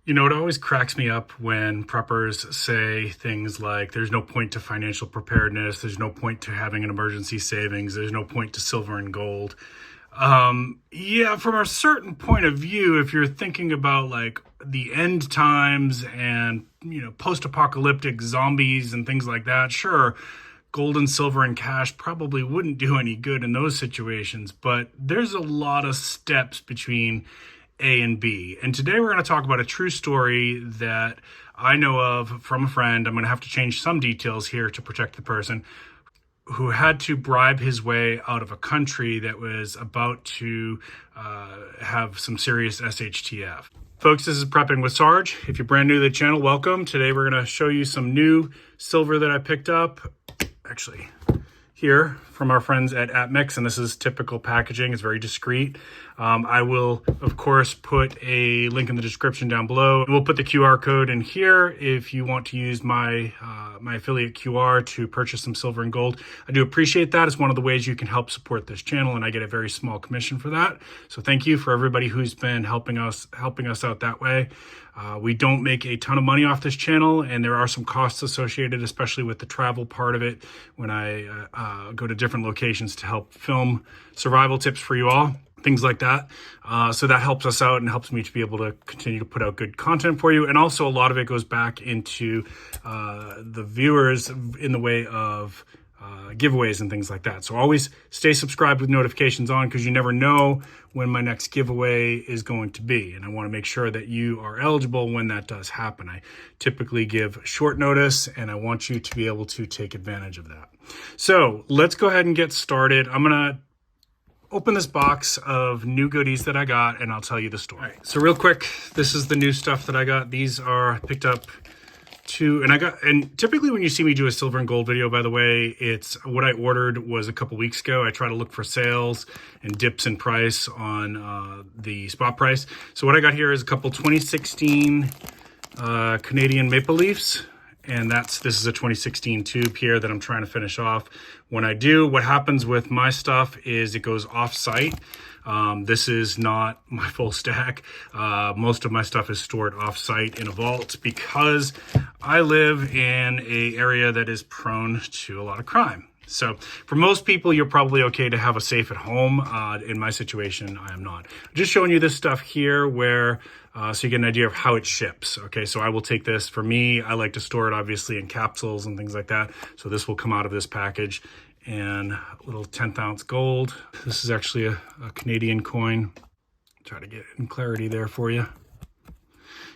You know, it always cracks me up when preppers say things like, there's no point to financial preparedness, there's no point to having an emergency savings, there's no point to silver and gold. Yeah, from a certain point of view, if you're thinking about like the end times and, you know, post-apocalyptic zombies and things like that, sure, gold and silver and cash probably wouldn't do any good in those situations, but there's a lot of steps between A and B. And today we're going to talk about a true story that I know of from a friend. I'm going to have to change some details here to protect the person, who had to bribe his way out of a country that was about to have some serious SHTF. Folks, this is Prepping with Sarge. If you're brand new to the channel, welcome. Today we're going to show you some new silver that I picked up, actually here from our friends at Apmex, and this is typical packaging. It's very discreet. I will, of course, put a link in the description down below. We'll put the QR code in here if you want to use my my affiliate QR to purchase some silver and gold. I do appreciate that. It's one of the ways you can help support this channel, and I get a very small commission for that. So thank you for everybody who's been helping us out that way. We don't make a ton of money off this channel, and there are some costs associated, especially with the travel part of it when I go to different locations to help film survival tips for you all, things like that. So that helps us out and helps me to be able to continue to put out good content for you. And also a lot of it goes back into the viewers in the way of giveaways and things like that. So always stay subscribed with notifications on, because you never know when my next giveaway is going to be. And I want to make sure that you are eligible when that does happen. I typically give short notice, and I want you to be able to take advantage of that. So let's go ahead and get started. I'm going to open this box of new goodies that I got, and I'll tell you the story. All right, so real quick, this is the new stuff that I got. These are picked up and typically when you see me do a silver and gold video, by the way, it's what I ordered was a couple weeks ago. I try to look for sales and dips in price on the spot price. So what I got here is a couple 2016 Canadian Maple Leafs. And this is a 2016 tube here that I'm trying to finish off. When I do, what happens with my stuff is it goes off-site. This is not my full stack. Most of my stuff is stored off-site in a vault because I live in an area that is prone to a lot of crime. So for most people, you're probably okay to have a safe at home. In my situation, I am not. I'm just showing you this stuff here where so you get an idea of how it ships. Okay, so I will take this. For me, I like to store it obviously in capsules and things like that. So this will come out of this package, and a little 10th ounce gold. This is actually a Canadian coin. Try to get in clarity there for you.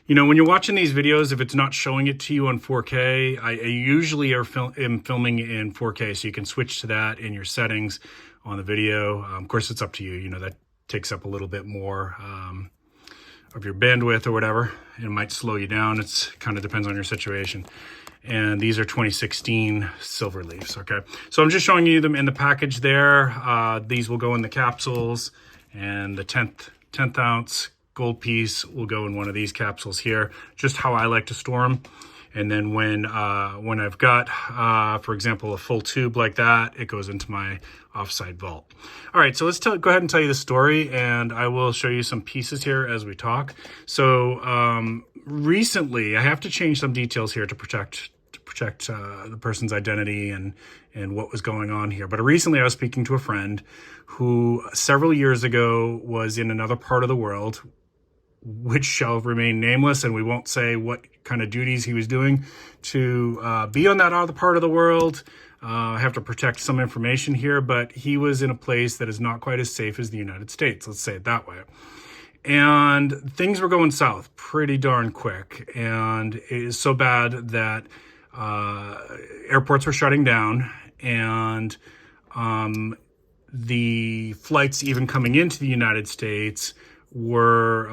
You know, when you're watching these videos, if it's not showing it to you on 4K, I usually am filming in 4K, so you can switch to that in your settings on the video. Of course, it's up to you. You know, that takes up a little bit more of your bandwidth or whatever. It might slow you down. It kind of depends on your situation. And these are 2016 silver leaves, okay? So I'm just showing you them in the package there. These will go in the capsules, and the 10th ounce gold piece will go in one of these capsules here, just how I like to store them. And then when I've got, for example, a full tube like that, it goes into my offsite vault. All right, so let's go ahead and tell you the story, and I will show you some pieces here as we talk. So recently, I have to change some details here to protect the person's identity and what was going on here. But recently, I was speaking to a friend who several years ago was in another part of the world, which shall remain nameless, and we won't say what kind of duties he was doing to be on that other part of the world. I have to protect some information here, but he was in a place that is not quite as safe as the United States, let's say it that way. And things were going south pretty darn quick, and it is so bad that airports were shutting down, and the flights even coming into the United States were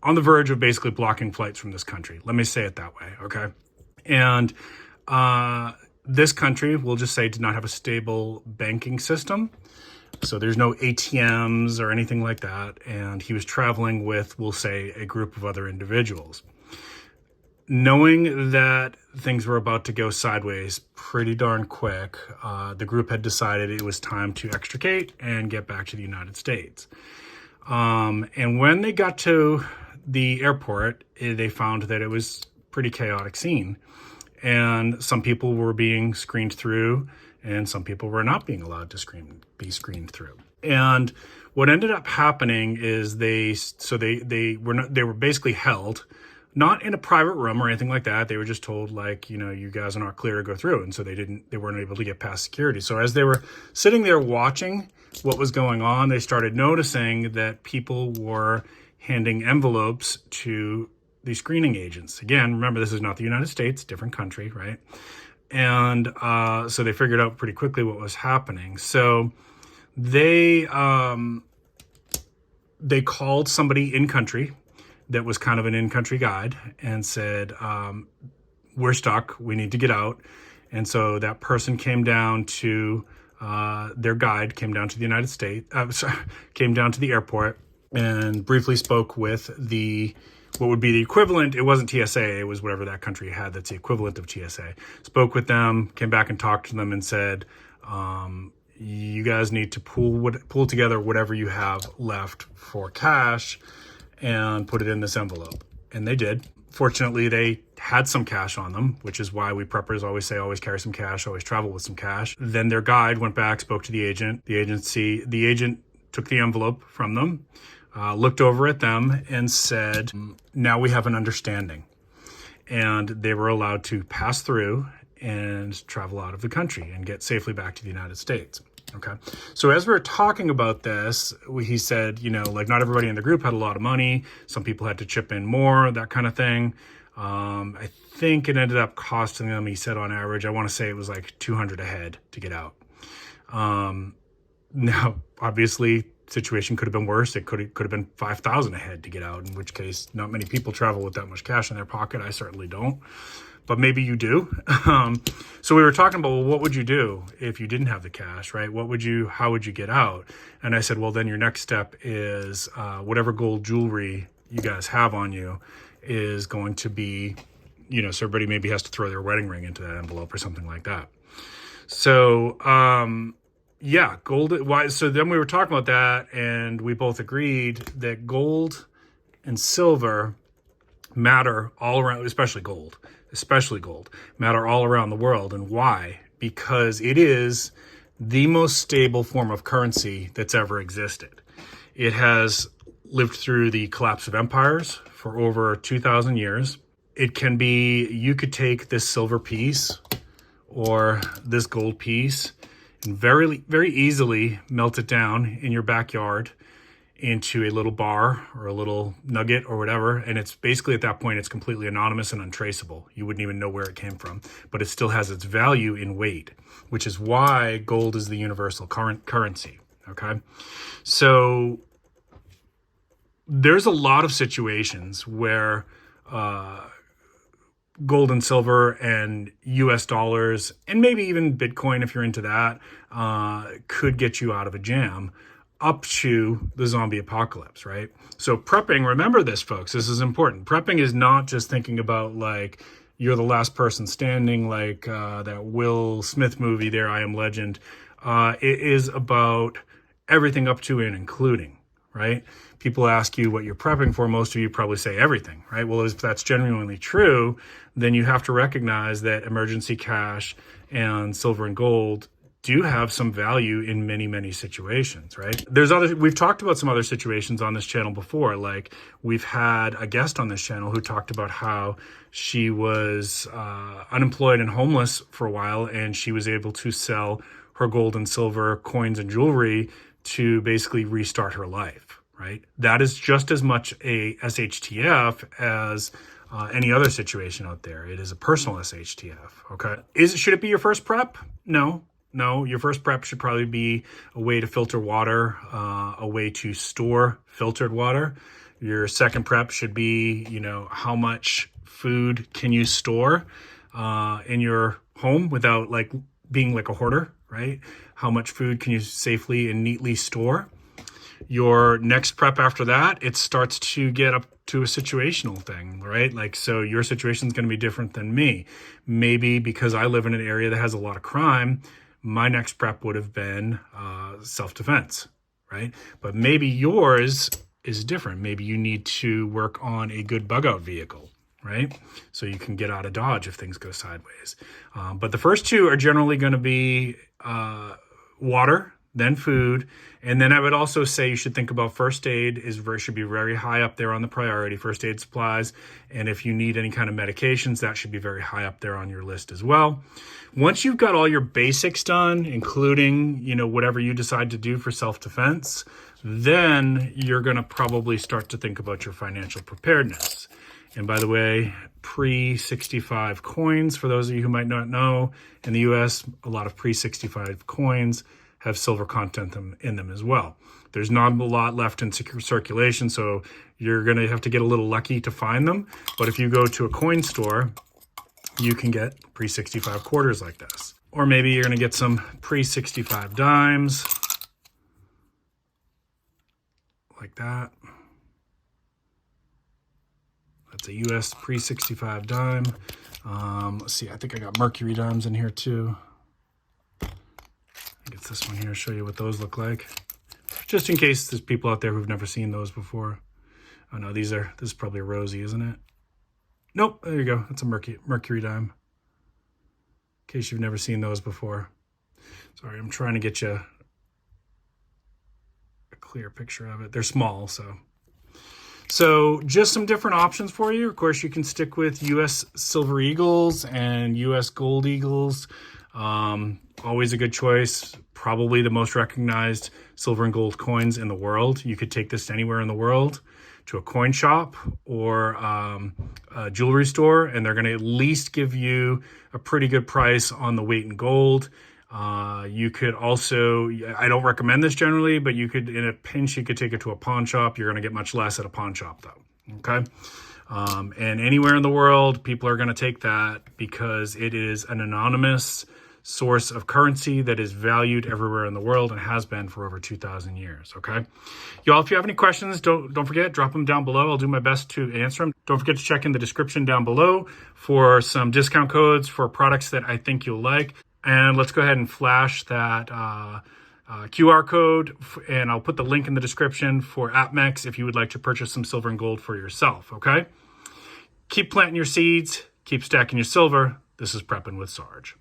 on the verge of basically blocking flights from this country. Let me say it that way, okay? And this country, we'll just say, did not have a stable banking system. So there's no ATMs or anything like that. And he was traveling with, we'll say, a group of other individuals. Knowing that things were about to go sideways pretty darn quick, the group had decided it was time to extricate and get back to the United States. And when they got to the airport, they found that it was a pretty chaotic scene. And some people were being screened through, and some people were not being allowed to be screened through. And what ended up happening is they were basically held, not in a private room or anything like that. They were just told, like, you know, you guys are not clear to go through. And so they weren't able to get past security. So as they were sitting there watching what was going on, they started noticing that people were handing envelopes to the screening agents. Again, remember, this is not the United States, different country, right? And so they figured out pretty quickly what was happening. So they called somebody in country that was kind of an in-country guide and said, we're stuck, we need to get out. And so that person came down to, their guide came down to the United States, came down to the airport and briefly spoke with what would be the equivalent. It wasn't TSA, it was whatever that country had that's the equivalent of TSA. Spoke with them, came back and talked to them and said, you guys need to pull together whatever you have left for cash and put it in this envelope. And they did. Fortunately, they had some cash on them, which is why we preppers always say, always carry some cash, always travel with some cash. Then their guide went back, spoke to the agent. The agent took the envelope from them, looked over at them and said, now we have an understanding. And they were allowed to pass through and travel out of the country and get safely back to the United States. Okay. So as we were talking about this, he said, you know, like, not everybody in the group had a lot of money. Some people had to chip in more, that kind of thing. I think it ended up costing them, he said, on average, I want to say it was like $200 a head to get out. Now, obviously, situation could have been worse. It could have been $5,000 a head to get out, in which case not many people travel with that much cash in their pocket. I certainly don't. But maybe you do. So we were talking about, well, what would you do if you didn't have the cash, right? How would you get out? And I said, well, then your next step is whatever gold jewelry you guys have on you is going to be, you know, so everybody maybe has to throw their wedding ring into that envelope or something like that. So, yeah, gold. Why? So then we were talking about that, and we both agreed that gold and silver matter all around, especially gold, matter all around the world. And why? Because it is the most stable form of currency that's ever existed. It has lived through the collapse of empires for over 2,000 years. It can be, you could take this silver piece or this gold piece and very, very easily melt it down in your backyard into a little bar or a little nugget or whatever. And it's basically, at that point, it's completely anonymous and untraceable. You wouldn't even know where it came from, but it still has its value in weight, which is why gold is the universal currency. Okay. So there's a lot of situations where, gold and silver and US dollars, and maybe even Bitcoin, if you're into that, could get you out of a jam up to the zombie apocalypse, right? So prepping, remember this, folks, this is important. Prepping is not just thinking about, like, you're the last person standing, like that Will Smith movie there, I Am Legend. It is about everything up to and including, right? People ask you what you're prepping for. Most of you probably say everything, right? Well, if that's genuinely true, then you have to recognize that emergency cash and silver and gold do have some value in many, many situations, right? We've talked about some other situations on this channel before. Like, we've had a guest on this channel who talked about how she was unemployed and homeless for a while, and she was able to sell her gold and silver coins and jewelry to basically restart her life, right? That is just as much a SHTF as any other situation out there. It is a personal SHTF, okay? Should it be your first prep? No, your first prep should probably be a way to filter water, a way to store filtered water. Your second prep should be, you know, how much food can you store in your home without, like, being like a hoarder, right? How much food can you safely and neatly store? Your next prep after that, it starts to get up to a situational thing, right? Like, so your situation is going to be different than me. Maybe because I live in an area that has a lot of crime, my next prep would have been self-defense, right? But maybe yours is different. Maybe you need to work on a good bug out vehicle, right? So you can get out of Dodge if things go sideways. But the first two are generally going to be water, then food. And then I would also say you should think about first aid should be very high up there on the priority, first aid supplies. And if you need any kind of medications, that should be very high up there on your list as well. Once you've got all your basics done, including, whatever you decide to do for self-defense, then you're going to probably start to think about your financial preparedness. And by the way, pre-65 coins, for those of you who might not know, in the US, a lot of pre-65 coins have silver content in them as well. There's not a lot left in circulation, so you're going to have to get a little lucky to find them. But if you go to a coin store, you can get pre-65 quarters like this. Or maybe you're going to get some pre-65 dimes, like that. That's a US pre-65 dime. Let's see, I think I got Mercury dimes in here too. I think it's this one here. I'll show you what those look like. Just in case there's people out there who've never seen those before. Oh no, this is probably a rosy, isn't it? Nope, there you go. That's a Mercury dime. In case you've never seen those before. Sorry, I'm trying to get you a clear picture of it. They're small, So just some different options for you. Of course, you can stick with US Silver Eagles and US Gold Eagles. Always a good choice. Probably the most recognized silver and gold coins in the world. You could take this anywhere in the world, to a coin shop or a jewelry store, and they're going to at least give you a pretty good price on the weight in gold. You could also, I don't recommend this generally, but you could, in a pinch, you could take it to a pawn shop. You're going to get much less at a pawn shop though. Okay. And anywhere in the world, people are going to take that because it is an anonymous source of currency that is valued everywhere in the world and has been for over 2,000 years. Okay. Y'all, if you have any questions, don't forget, drop them down below. I'll do my best to answer them. Don't forget to check in the description down below for some discount codes for products that I think you'll like. And let's go ahead and flash that QR code, and I'll put the link in the description for Apmex if you would like to purchase some silver and gold for yourself, okay? Keep planting your seeds, keep stacking your silver. This is Prepping with Sarge.